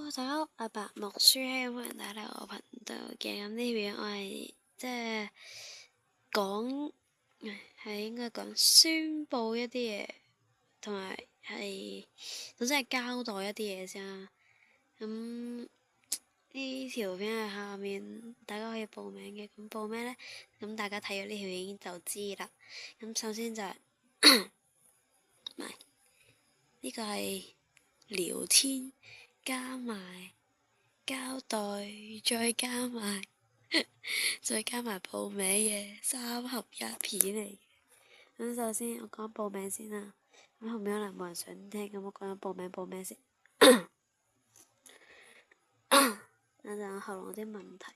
大家好，阿白木書希歡迎大家嚟我頻道嘅。咁呢邊我係即係講係應該講宣佈一啲嘢，同埋係總之係交代一啲嘢先啦。咁呢條片係下面大家可以報名嘅。咁報咩呢？咁大家睇咗呢條已經就知啦。咁首先就係唔係呢個係聊天加埋交代，再加埋報名嘅3合1片嚟。咁首先我講報名先啦。咁後面可能冇人想聽，咁我講緊報名先。等陣我喉嚨有啲問題。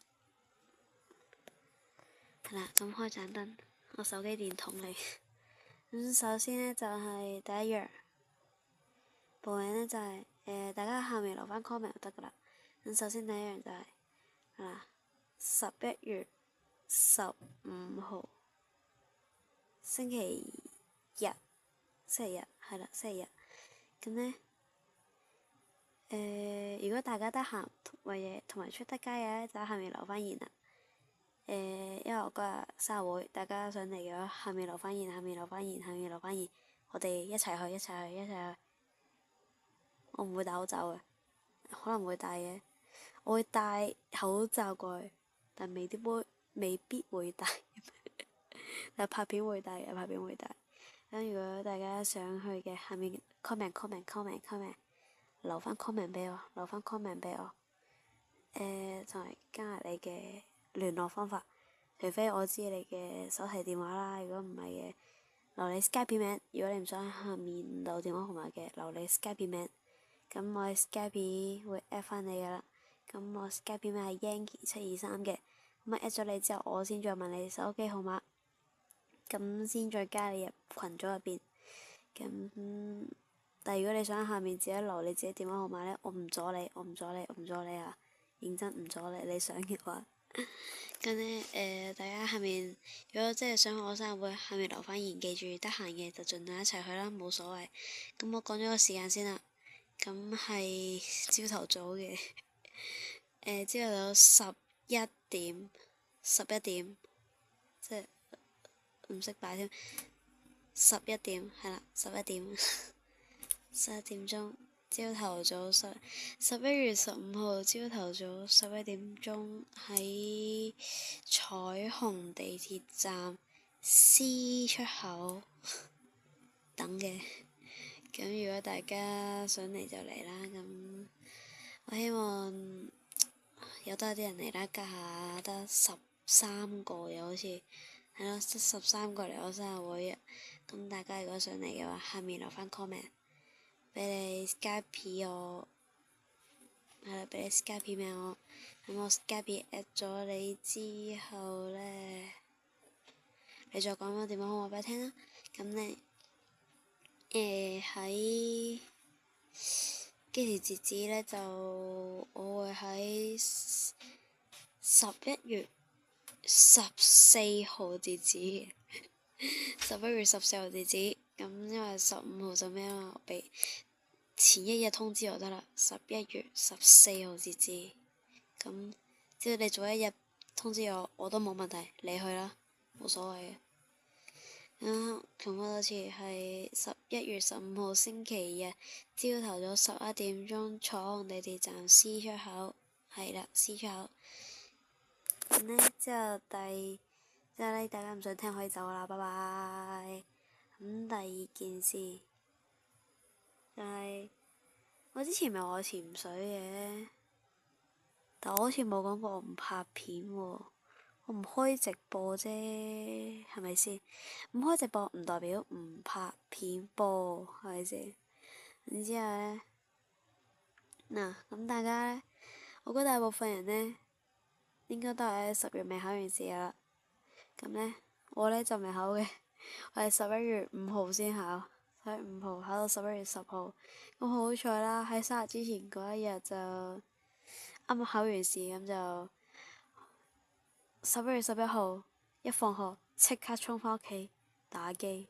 係啦，咁開盞燈，我手機電筒嚟。咁首先呢，就係第一樣報名呢，就係大家下面留翻 comment 就得噶啦。咁首先第一樣就係11月15號星期日係啦，星期日。咁呢，如果大家得閒同埋出得街嘅咧，就喺下面留翻言啦。因為我嗰日生日會，大家上嚟嘅話，下面留翻言，我哋一齊去。我唔會戴口罩嘅，可能會戴嘅，我會戴口罩過去，但未必會戴。但拍片會戴。咁如果大家想去嘅，下面 comment 留翻 comment 俾我，同埋加埋你嘅聯絡方法，除非我知你嘅手提電話啦。如果唔係嘅，留你 Skype 名。如果你唔想喺下面留電話號碼嘅，留你 Skype 名。咁我 Skype 會 at 翻你噶啦。咁我 Skype 名係 Yankee723嘅。咁at 咗你之後，我先再問你手機號碼，咁先再加你入群組入邊。咁但係如果你想喺下面自己留你自己電話號碼呢，我唔阻你啊！認真唔阻你，你想嘅話。咁呢，大家下面如果真係想我生日會，下面留翻言，記住得閒嘅就盡量一齊去啦，冇所謂。咁我講咗個時間先啦。咁係朝頭早嘅，朝頭早11點，即係唔識擺添。11點係啦，11點鐘，朝頭早11月15號朝頭早11點鐘喺彩虹地鐵站 C 出口等嘅。咁如果大家想嚟就嚟啦。咁我希望有多啲人嚟啦，家下得13個嘅，好似係咯，得13個嚟我生日會啊。咁大家如果想嚟嘅話，下面留翻 comment 俾你 Skype 我，係啦，俾你 Skype 名我。咁我 Skype at 咗你之後呢，你再講我電話號碼俾我聽啦。咁呢，喺幾時截止呢？就我會喺11月14號截止嘅。11月14號截止。咁因為15號就咩啊嘛，我俾前一日通知我得啦。11月14號截止。咁只要你早一日通知我，我都冇問題，你去啦，冇所謂嘅。重複多次，係11月15號星期日朝頭早11點鐘，彩虹地鐵站 C 出口，係啦， C 出口。咁呢之後呢，大家唔想聽可以走啦，拜拜。咁第二件事就係我之前咪話我潛水嘅，但我好似冇講過我唔拍片喎。我唔開直播啫，係咪先？唔開直播唔代表唔拍片噃，係咪先？然之後呢，咁大家呢，我覺得大部分人呢，應該都係喺10月尾考完試啦。咁呢，我呢就未考嘅，我係11月5號先考，11月5號考到11月10號。咁好彩啦，喺生日之前嗰一日就啱啱考完試，咁就11月11號一放學即刻衝返屋企打機。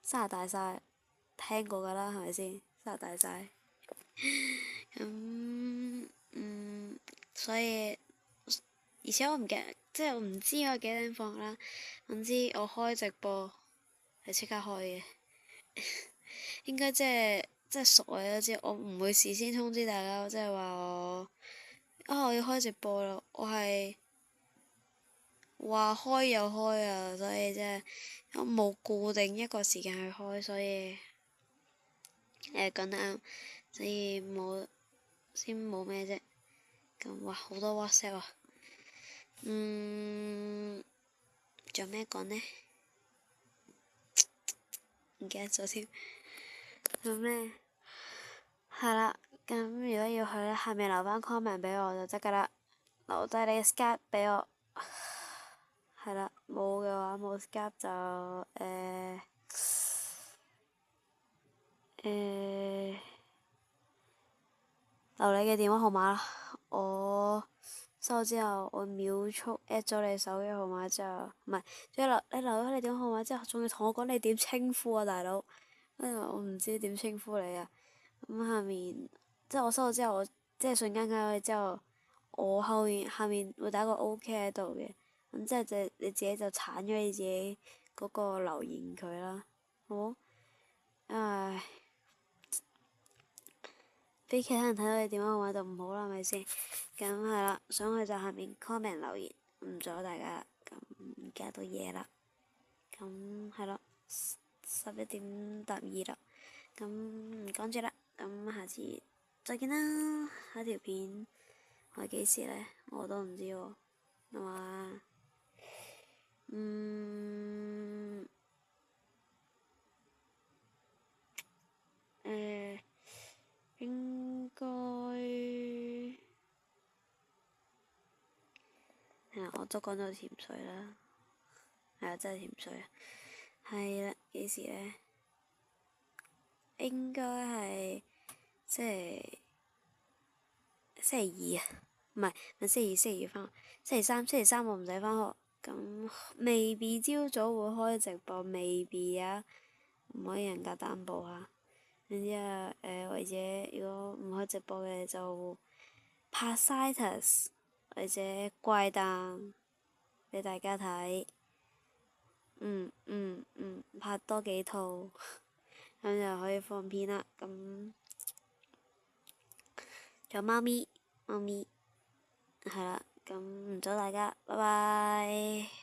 生日大晒，聽過噶啦，係咪先？生日大晒。所以而且我唔記得，即係我唔知我幾點放啦。總之我開直播係即刻開嘅，應該即係熟你都知，我唔會事先通知大家，即係話我要開直播咯，我係話開又開啊，所以即係我冇固定一個時間去開，所以講得啱，所以先冇咩啫。咁哇好多 WhatsApp 啊，仲有咩講呢？唔記得咗添。做咩？係啦，咁如果要去咧，下面留翻 comment 俾我就得噶啦，留低你嘅 Skype 俾我。係啦，冇嘅話冇 Skype 就留你嘅電話號碼啦。我收之後，我秒速 at 咗你手機號碼之後，唔係，仲要你留咗你電話號碼之後，仲要同我講你點稱呼啊，大佬。因為我唔知點稱呼你啊。咁下面即係我收咗之後，我即係瞬間加咗你之後，我下面會打個 OK 喺度嘅。咁即係你自己就鏟咗你自己嗰個留言佢啦，好冇？唉，俾其他人睇到你電話號碼就唔好啦，係咪先？咁係啦，想去就下面 comment 留言，唔阻大家啦。咁而家都夜啦，咁係咯11點12啦。咁唔講住啦，咁下次再見啦。下條片係幾時呢？我都唔知喎。係嘛？應該我都講到潛水啦，係啊，真係潛水啊，係啦，幾時呢？應該係星期二啊，唔係星期二返學，星期三我唔使返學，咁未必朝早會開直播，未必啊，唔可以人格擔保啊。然之後或者如果唔開直播嘅就拍 Citus 或者怪誕俾大家睇，拍多幾套，咁就可以放片啦。咁仲有貓咪係啦，咁唔阻大家，拜拜。